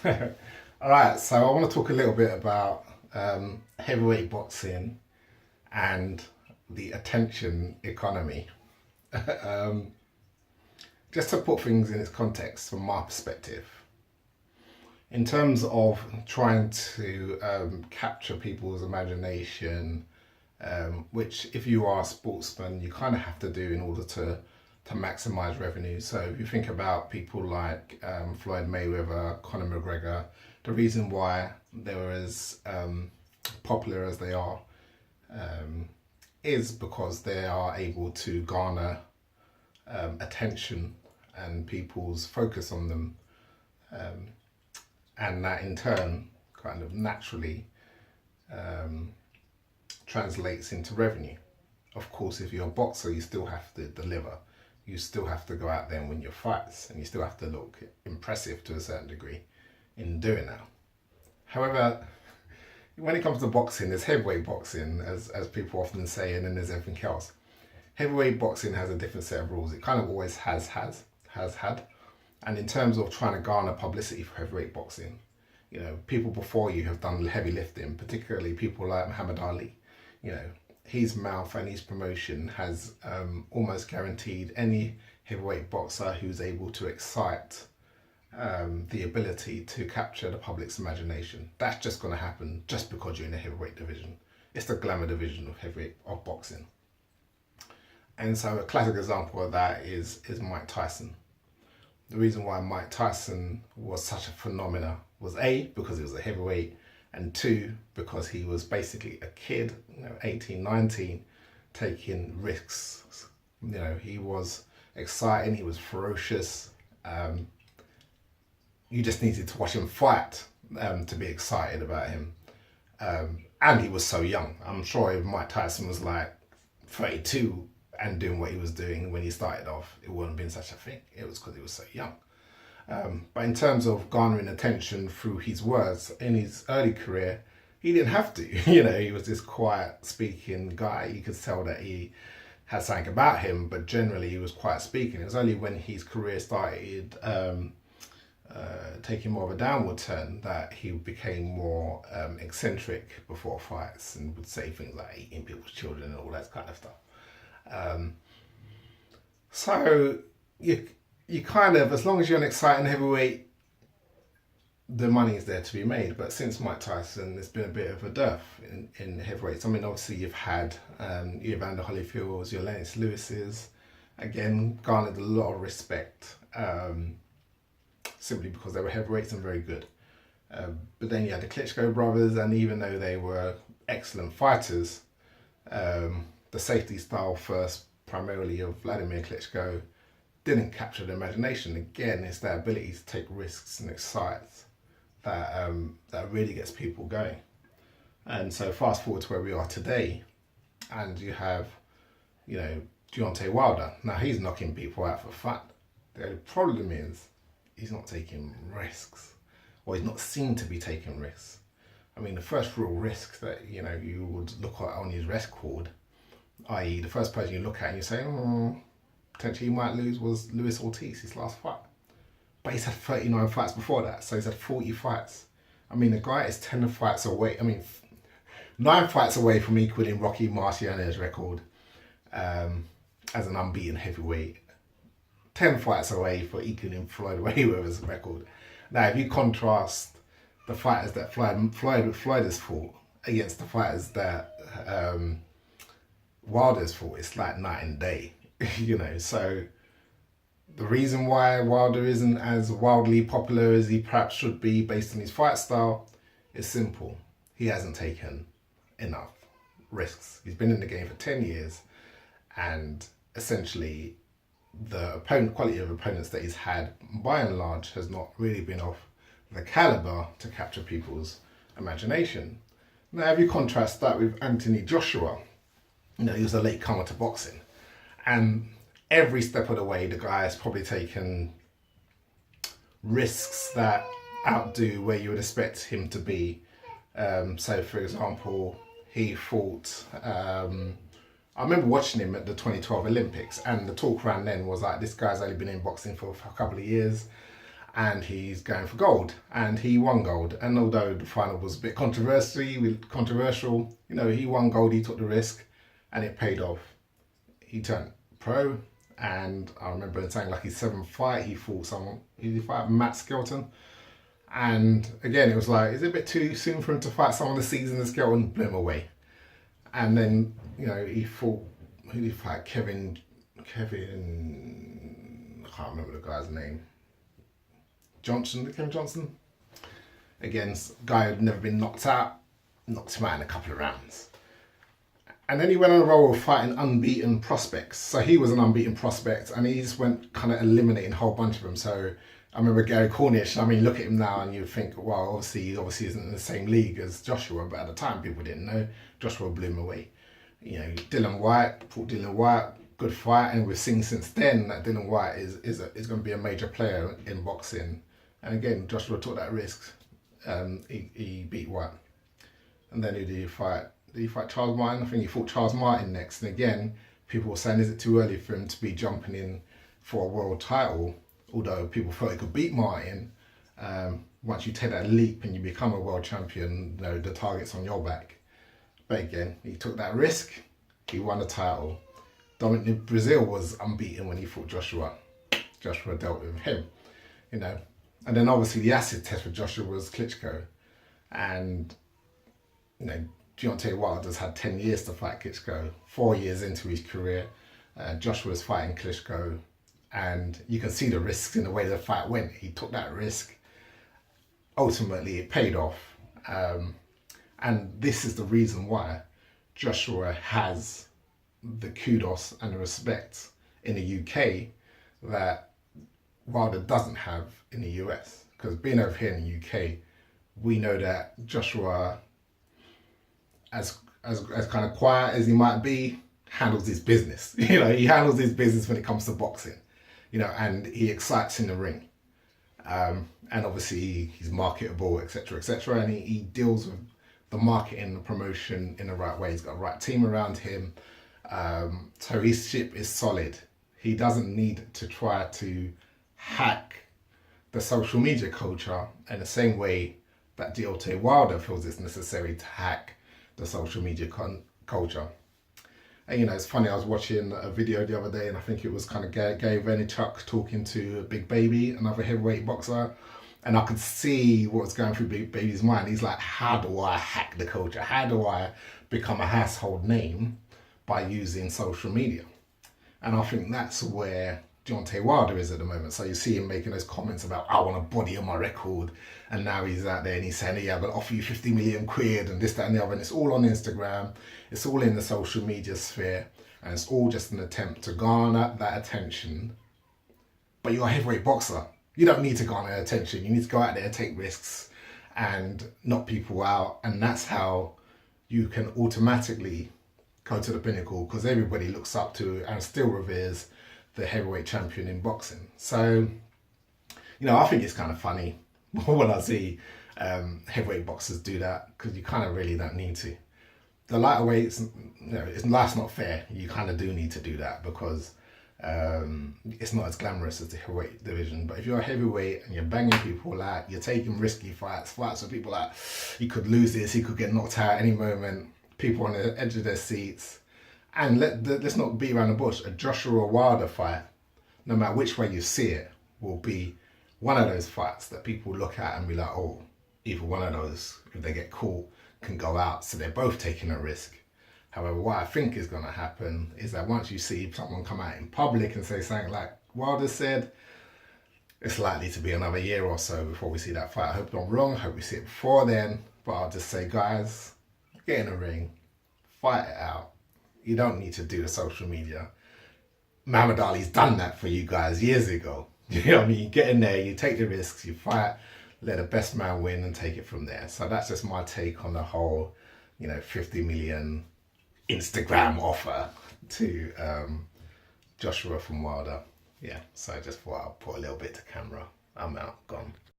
All right, so I want to talk a little bit about heavyweight boxing and the attention economy. um, just to put things in its context from my perspective, in terms of trying to capture people's imagination, which if you are a sportsman, you kind of have to do in order to maximize revenue. So if you think about people like Floyd Mayweather, Conor McGregor, the reason why they're as popular as they are is because they are able to garner attention and people's focus on them, and that in turn kind of naturally translates into revenue. Of course, if you're a boxer, you still have to deliver. You still have to go out there and win your fights, and you still have to look impressive to a certain degree in doing that. However, when it comes to boxing, there's heavyweight boxing, as people often say, and then there's everything else. Heavyweight boxing has a different set of rules. It kind of always has had. And in terms of trying to garner publicity for heavyweight boxing, you know, people before you have done heavy lifting, particularly people like Muhammad Ali. You know, his mouth and his promotion has almost guaranteed any heavyweight boxer who's able to excite the ability to capture the public's imagination. That's just going to happen just because you're in the heavyweight division. It's the glamour division of heavyweight of boxing. And so a classic example of that is Mike Tyson. The reason why Mike Tyson was such a phenomena was A, because he was a heavyweight, and two, because he was basically a kid, 18, 19, taking risks. You know, he was exciting, he was ferocious. You just needed to watch him fight to be excited about him. And he was so young. I'm sure if Mike Tyson was like 32 and doing what he was doing when he started off, it wouldn't have been such a thing. It was because he was so young. But in terms of garnering attention through his words in his early career, he didn't have to. He was this quiet speaking guy. You could tell that he had something about him, but generally he was quiet speaking. It was only when his career started taking more of a downward turn that he became more eccentric before fights and would say things like eating people's children and all that kind of stuff. So you kind of, as long as you're an exciting heavyweight, the money is there to be made. But since Mike Tyson, there's been a bit of a dearth in heavyweights. I mean, obviously you've had your Evander Holyfields, your Lennox Lewis's, again, garnered a lot of respect simply because they were heavyweights and very good. But then you had the Klitschko brothers, and even though they were excellent fighters, the safety style first, primarily of Vladimir Klitschko, didn't capture the imagination. Again, it's their ability to take risks and excite that really gets people going. And so fast forward to where we are today, and you have, Deontay Wilder. Now he's knocking people out for fun. The problem is he's not taking risks, or he's not seen to be taking risks. I mean, the first real risk that you would look at on his record, i.e. the first person you look at and you say, potentially he might lose, was Luis Ortiz, his last fight. But he's had 39 fights before that, so he's had 40 fights. I mean, the guy is 10 fights away, 9 fights away from equaling Rocky Marciano's record as an unbeaten heavyweight. 10 fights away for equaling Floyd Mayweather's record. Now, if you contrast the fighters that Floyd has fought against the fighters that Wilder's fought, it's like night and day. So the reason why Wilder isn't as wildly popular as he perhaps should be based on his fight style is simple. He hasn't taken enough risks. He's been in the game for 10 years, and essentially the quality of opponents that he's had by and large has not really been of the caliber to capture people's imagination. Now, if you contrast that with Anthony Joshua, he was a late comer to boxing. And every step of the way, the guy has probably taken risks that outdo where you would expect him to be. So, for example, he fought... I remember watching him at the 2012 Olympics, and the talk around then was like, this guy's only been in boxing for a couple of years, and he's going for gold, and he won gold. And although the final was a bit controversial, he won gold, he took the risk, and it paid off. He turned pro, and I remember him saying like his seventh fight, he fought Matt Skelton. And again, it was like, is it a bit too soon for him to fight someone this season? And Skelton blew him away. And then, he fought, who did he fight? Kevin, I can't remember the guy's name. Kevin Johnson. Again, guy who'd never been knocked out, knocked him out in a couple of rounds. And then he went on a roll of fighting unbeaten prospects. So he was an unbeaten prospect, and he just went kind of eliminating a whole bunch of them. So I remember Gary Cornish, look at him now and you think, well, obviously he isn't in the same league as Joshua, but at the time people didn't know. Joshua blew him away. Dylan White, good fight, and we've seen since then that Dylan White is going to be a major player in boxing. And again, Joshua took that risk. He beat White. And then who did he fight? Did he fight Charles Martin? I think he fought Charles Martin next. And again, people were saying, is it too early for him to be jumping in for a world title? Although people felt he could beat Martin. Once you take that leap and you become a world champion, the target's on your back. But again, he took that risk. He won the title. Dominic Brazil was unbeaten when he fought Joshua. Joshua dealt with him, And then obviously the acid test for Joshua was Klitschko. And, Deontay Wilder's had 10 years to fight Klitschko. 4 years into his career, Joshua's fighting Klitschko. And you can see the risks in the way the fight went. He took that risk. Ultimately, it paid off. And this is the reason why Joshua has the kudos and the respect in the UK that Wilder doesn't have in the US. Because being over here in the UK, we know that Joshua, as kind of quiet as he might be, handles his business. He handles his business when it comes to boxing. And he excites in the ring. And obviously he's marketable, etc., etc. And he deals with the marketing and the promotion in the right way. He's got a right team around him. So his ship is solid. He doesn't need to try to hack the social media culture in the same way that Deontay Wilder feels it's necessary to hack the social media culture. And it's funny, I was watching a video the other day, and I think it was kind of Gary Vaynerchuk talking to Big Baby, another heavyweight boxer, and I could see what was going through Big Baby's mind. He's like, how do I hack the culture? How do I become a household name by using social media? And I think that's where Deontay Wilder is at the moment. So you see him making those comments about, I want a body on my record, and now he's out there and he's saying, yeah, I'm going to offer you 50 million quid and this, that and the other, and it's all on Instagram, it's all in the social media sphere, and it's all just an attempt to garner that attention. But you're a heavyweight boxer. You don't need to garner attention. You need to go out there, take risks, and knock people out, and that's how you can automatically go to the pinnacle, because everybody looks up to and still reveres the heavyweight champion in boxing. So, I think it's kind of funny when I see heavyweight boxers do that, because you kind of really don't need to. The lighter weights, life's not fair. You kind of do need to do that, because it's not as glamorous as the heavyweight division. But if you're a heavyweight and you're banging people out, you're taking risky fights with people like, you could lose this, he could get knocked out at any moment, people on the edge of their seats. And let's not beat around the bush. A Joshua Wilder fight, no matter which way you see it, will be one of those fights that people look at and be like, oh, either one of those, if they get caught, can go out. So they're both taking a risk. However, what I think is going to happen is that once you see someone come out in public and say something like Wilder said, it's likely to be another year or so before we see that fight. I hope I'm wrong. I hope we see it before then. But I'll just say, guys, get in the ring, fight it out. You don't need to do the social media. Muhammad Ali's done that for you guys years ago. You know what I mean? You get in there, you take the risks, you fight, let the best man win and take it from there. So that's just my take on the whole, 50 million Instagram offer to Joshua from Wilder. Yeah, so I just thought I'll put a little bit to camera. I'm out, gone.